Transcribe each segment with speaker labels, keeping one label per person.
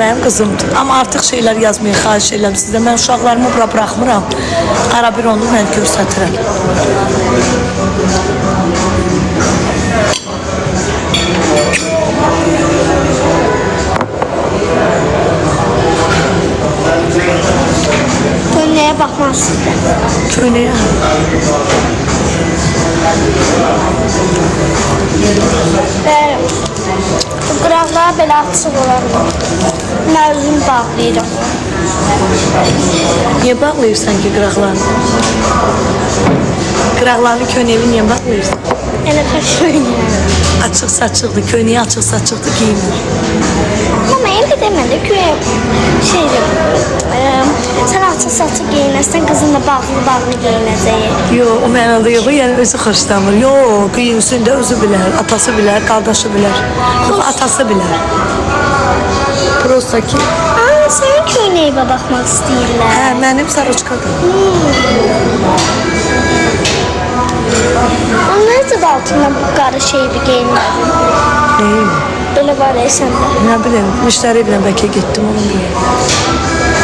Speaker 1: mənim qızımdır. Amma artıq şeylər yazmayın, xahiş edirəm sizə. Mən uşaqlarımı bura buraxmıram. Ara bir onu mən göstətirəm.
Speaker 2: Köynəyə baxmaq istəyirəm.
Speaker 1: Köynəyə.
Speaker 2: Qıraqlara belə açıq olar. Mən özümü bağlayıram.
Speaker 1: Niyə bağlayırsan ki qıraqlarını? Qıraqlarını köynəyi niyə bağlayırsan?
Speaker 2: Elə köynəyə.
Speaker 1: Açıq saçıqdır, köynəyi açıq saçıqdır giyinir.
Speaker 2: Amma elə demədə köyə şeydir. Sən açıq saçıq giyinərsən, qızınla bağlı giyinəcək.
Speaker 1: Yox, o mənada yox, yəni özü xoşlamır. Yox, giyinsin də özü bilər, atası bilər, qardaşı bilər. Yox, atası bilər. Prosta ki.
Speaker 2: Sənin köynəyimə baxmaq istəyirlər.
Speaker 1: Hə, mənim saroçkadır.
Speaker 2: Necə də altından bu qarı şeyi geyinmədin?
Speaker 1: Neyim?
Speaker 2: Belə var ya səndə.
Speaker 1: Nə bilim, müştəri ilə bəlkə getdim onun görə.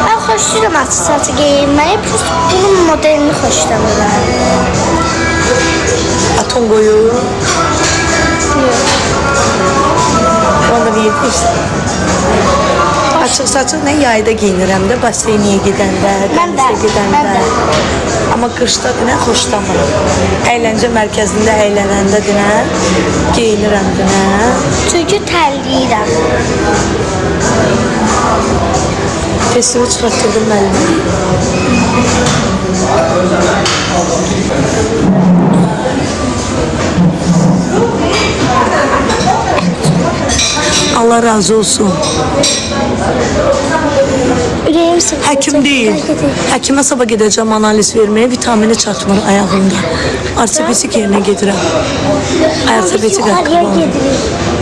Speaker 2: Mən xoşlayıram açıq saçı geyinməyi, plus bunun modelini xoşlanırlar.
Speaker 1: Aton qoyu.
Speaker 2: Yox.
Speaker 1: Onu da yetmişsin. Açıq saçıq nə yayda giyinirəm də, baseyniyə gedəndə, dənizə gedəndə. Amma qışda dinə xoşlamıram. Əyləncə mərkəzində əylənəndə dinə, geyinirəm dinə.
Speaker 2: Çünki tərliyirəm.
Speaker 1: Festival çıxartdırdım müəllimə. Allah razı olsun.
Speaker 2: Ürəyim sıxılacaq.
Speaker 1: Həkim deyil. Həkimə sabah gedəcəm analiz verməyə, vitamini çatmır ayağımda. Ortopedik yerinə gedirəm. Ortopedik
Speaker 2: Yuxarıya
Speaker 1: ayaqqabı.
Speaker 2: gedirik.